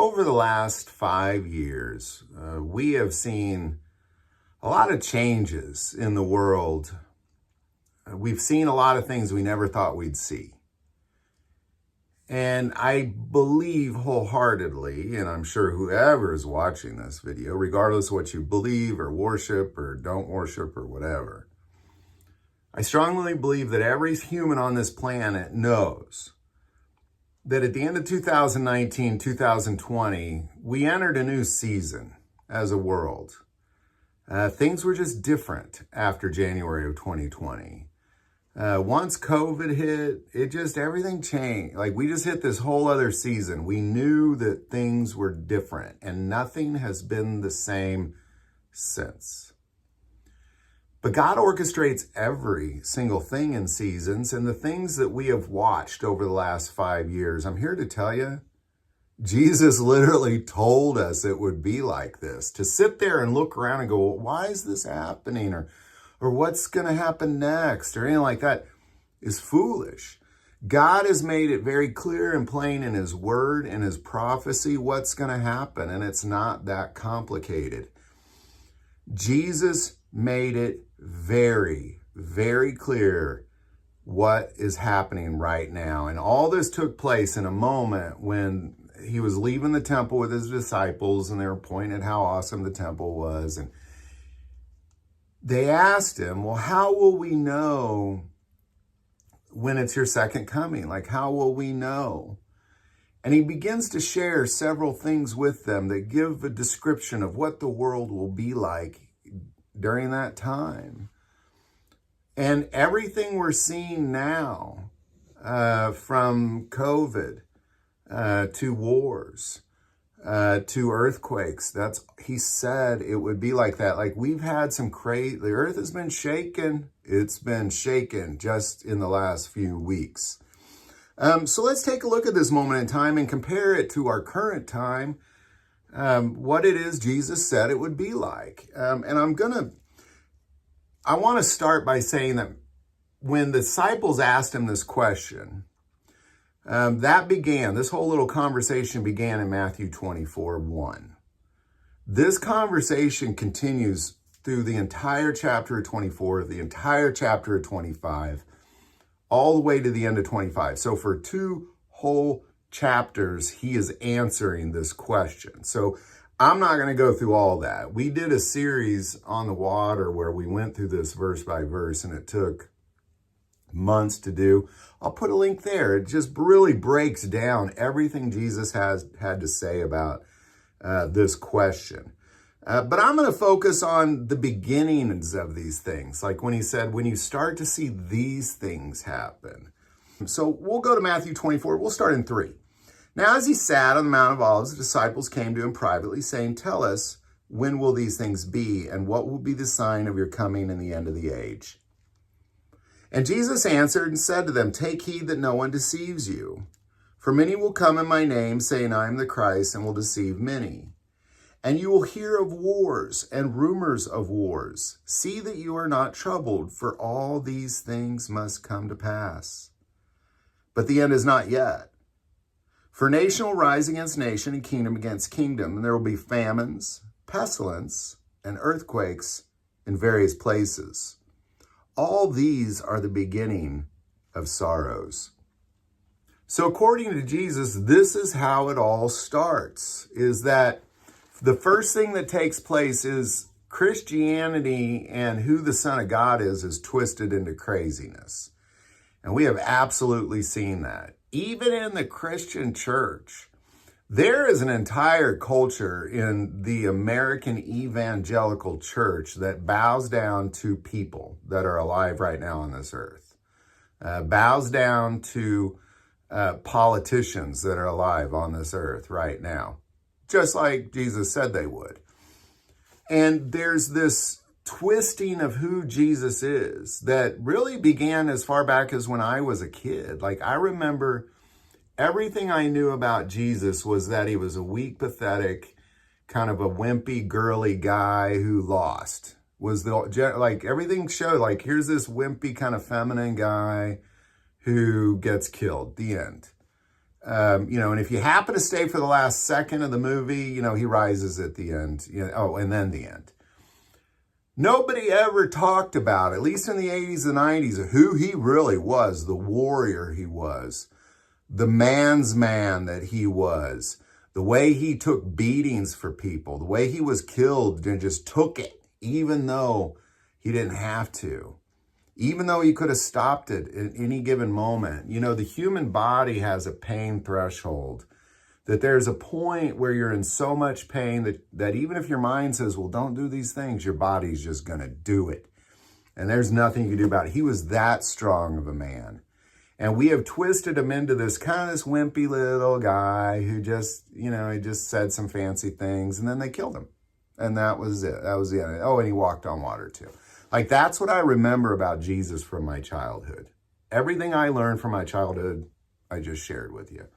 Over the last 5 years, we have seen a lot of changes in the world. We've seen a lot of things we never thought we'd see. And I believe wholeheartedly, and I'm sure whoever is watching this video, regardless of what you believe or worship or don't worship or whatever, I strongly believe that every human on this planet knows that at the end of 2019, 2020, we entered a new season as a world. Things were just different after January of 2020. Once COVID hit, everything changed. Like, we just hit this whole other season. We knew that things were different, and nothing has been the same since. But God orchestrates every single thing in seasons, and the things that we have watched over the last 5 years, I'm here to tell you, Jesus literally told us it would be like this. To sit there and look around and go, well, why is this happening? Or what's going to happen next? Or anything like that is foolish. God has made it very clear and plain in His Word and His prophecy what's going to happen, and it's not that complicated. Jesus made it very, very clear what is happening right now. And all this took place in a moment when He was leaving the temple with His disciples, and they were pointing at how awesome the temple was. And they asked Him, well, how will we know when it's your second coming? Like, how will we know? And He begins to share several things with them that give a description of what the world will be like during that time. And everything we're seeing now, from COVID to wars, to earthquakes, He said it would be like that. Like, we've had some the earth has been shaken. It's been shaken just in the last few weeks. So let's take a look at this moment in time and compare it to our current time, what it is Jesus said it would be like. And I want to start by saying that when the disciples asked Him this question, this whole little conversation began in Matthew 24:1. This conversation continues through the entire chapter of 24, the entire chapter of 25, all the way to the end of 25. So for 2 whole chapters, He is answering this question. So I'm not going to go through all that. We did a series on the water where we went through this verse by verse, and it took months to do. I'll put a link there. It just really breaks down everything Jesus had to say about this question. But I'm going to focus on the beginnings of these things, like when He said, when you start to see these things happen. So we'll go to Matthew 24. We'll start in 3. Now, as He sat on the Mount of Olives, the disciples came to Him privately, saying, tell us, when will these things be, and what will be the sign of your coming and the end of the age? And Jesus answered and said to them, take heed that no one deceives you. For many will come in my name, saying, I am the Christ, and will deceive many. And you will hear of wars and rumors of wars. See that you are not troubled, for all these things must come to pass. But the end is not yet. For nation will rise against nation, and kingdom against kingdom, and there will be famines, pestilence, and earthquakes in various places. All these are the beginning of sorrows. So according to Jesus, this is how it all starts, is that the first thing that takes place is Christianity and who the Son of God is twisted into craziness. And we have absolutely seen that. Even in the Christian church, there is an entire culture in the American evangelical church that bows down to people that are alive right now on this earth, bows down to politicians that are alive on this earth right now, just like Jesus said they would. And there's this twisting of who Jesus is that really began as far back as when I was a kid. Like, I remember everything I knew about Jesus was that He was a weak, pathetic, kind of a wimpy, girly guy who lost. Everything showed, like, here's this wimpy, kind of feminine guy who gets killed. The end. And if you happen to stay for the last second of the movie, he rises at the end. And then the end. Nobody ever talked about, at least in the 80s and 90s, who he really was, the warrior he was, the man's man that he was, the way he took beatings for people, the way he was killed and just took it, even though he didn't have to, even though he could have stopped it at any given moment. The human body has a pain threshold, that there's a point where you're in so much pain that even if your mind says, well, don't do these things, your body's just going to do it. And there's nothing you can do about it. He was that strong of a man. And we have twisted him into this kind of this wimpy little guy who just, he just said some fancy things, and then they killed him. And that was it. That was the end. Oh, and he walked on water too. Like, that's what I remember about Jesus from my childhood. Everything I learned from my childhood, I just shared with you.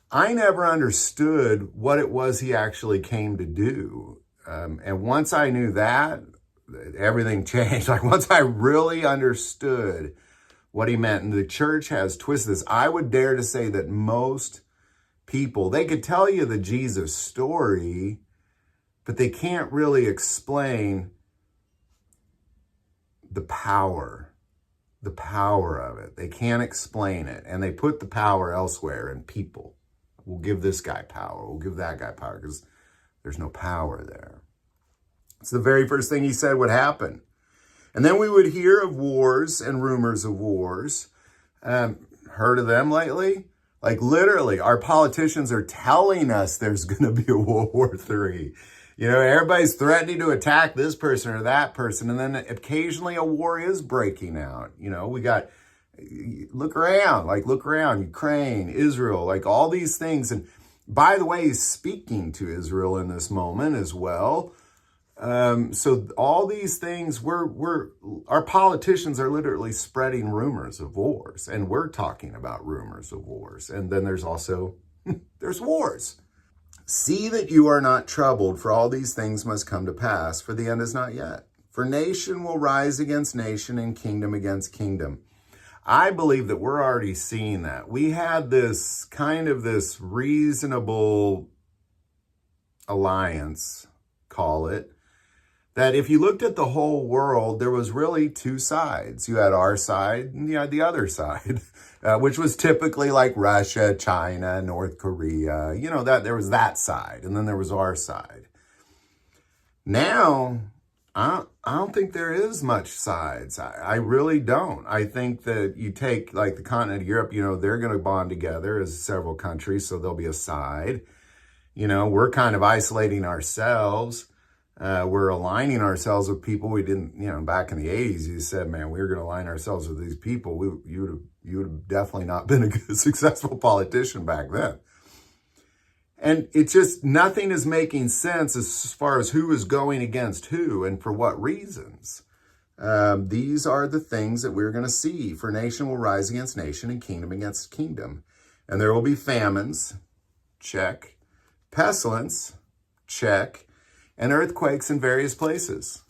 I never understood what it was he actually came to do. And once I knew that, everything changed. Like, once I really understood what he meant, and the church has twisted this, I would dare to say that most people, they could tell you the Jesus story, but they can't really explain the power of it. They can't explain it. And they put the power elsewhere in people. We'll give this guy power. We'll give that guy power, because there's no power there. It's the very first thing he said would happen. And then we would hear of wars and rumors of wars. Heard of them lately? Like, literally, our politicians are telling us there's going to be a World War III. Everybody's threatening to attack this person or that person. And then occasionally a war is breaking out. We got, look around, Ukraine, Israel, like all these things. And by the way, he's speaking to Israel in this moment as well. So all these things, our politicians are literally spreading rumors of wars, and we're talking about rumors of wars. And then there's also, there's wars. See that you are not troubled, for all these things must come to pass, for the end is not yet. For nation will rise against nation and kingdom against kingdom. I believe that we're already seeing that. We had this kind of this reasonable alliance, call it, that if you looked at the whole world, there was really two sides. You had our side and you had the other side, which was typically like Russia, China, North Korea, that there was that side, and then there was our side. Now, I don't think there is much sides. I really don't. I think that you take like the continent of Europe, they're going to bond together as several countries, so there'll be a side. We're kind of isolating ourselves. We're aligning ourselves with people we didn't, back in the 80s, you said, man, we were going to align ourselves with these people. You would have definitely not been a good, successful politician back then. And it's just, nothing is making sense as far as who is going against who and for what reasons. These are the things that we're going to see. For nation will rise against nation and kingdom against kingdom. And there will be famines, check. Pestilence, check. And earthquakes in various places.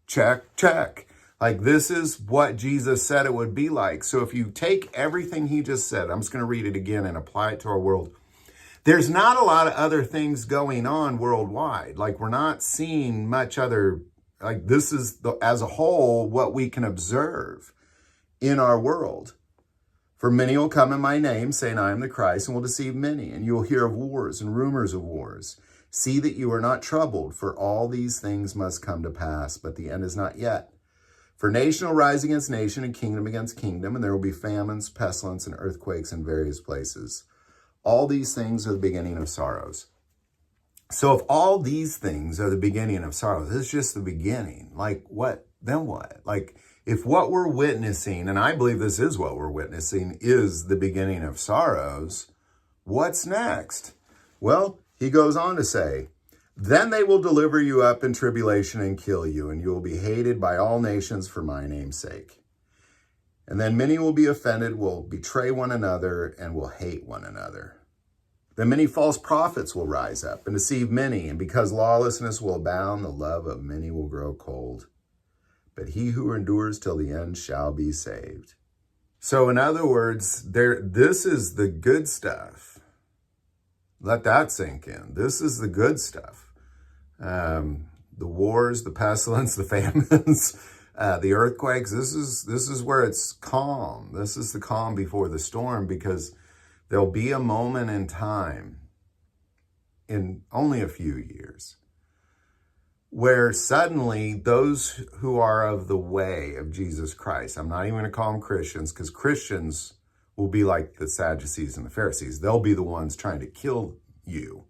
Check, check. Like, this is what Jesus said it would be like. So if you take everything he just said, I'm just going to read it again and apply it to our world. There's not a lot of other things going on worldwide. Like, we're not seeing much other, like, this is, as a whole, what we can observe in our world. For many will come in my name, saying, I am the Christ, and will deceive many. And you will hear of wars and rumors of wars. See that you are not troubled, for all these things must come to pass, but the end is not yet. For nation will rise against nation and kingdom against kingdom, and there will be famines, pestilence, and earthquakes in various places. All these things are the beginning of sorrows. So if all these things are the beginning of sorrows, this is just the beginning. Like, what? Then what? Like, if what we're witnessing, and I believe this is what we're witnessing, is the beginning of sorrows, what's next? Well, he goes on to say, then they will deliver you up in tribulation and kill you, and you will be hated by all nations for my name's sake. And then many will be offended, will betray one another, and will hate one another. Then many false prophets will rise up and deceive many, and because lawlessness will abound, the love of many will grow cold. But he who endures till the end shall be saved. So in other words, this is the good stuff. Let that sink in. This is the good stuff. The wars, the pestilence, the famines, the earthquakes. This is where it's calm. This is the calm before the storm, because there'll be a moment in time, in only a few years, where suddenly those who are of the way of Jesus Christ, I'm not even going to call them Christians, because Christians will be like the Sadducees and the Pharisees. They'll be the ones trying to kill you.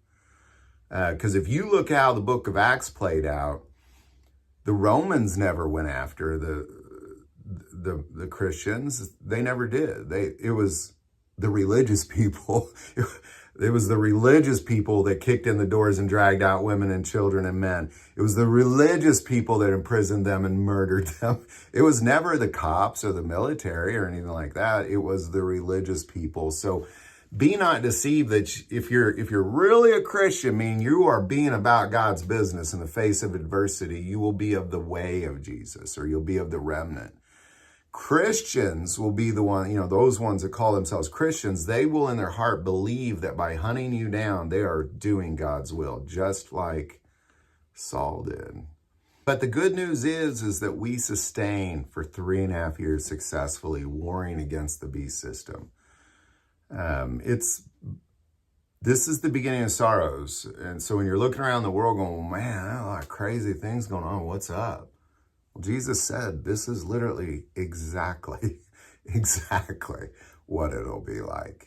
Because if you look how the book of Acts played out, the Romans never went after the Christians. They never did. It was the religious people. It was the religious people that kicked in the doors and dragged out women and children and men. It was the religious people that imprisoned them and murdered them. It was never the cops or the military or anything like that. It was the religious people. So be not deceived that if you're really a Christian, meaning you are being about God's business in the face of adversity, you will be of the way of Jesus, or you'll be of the remnant. Christians will be the one, those ones that call themselves Christians, they will in their heart believe that by hunting you down, they are doing God's will, just like Saul did. But the good news is that we sustained for 3.5 years successfully warring against the beast system. This is the beginning of sorrows. And so when you're looking around the world going, well, man, there are a lot of crazy things going on. What's up? Well, Jesus said, this is literally exactly what it'll be like.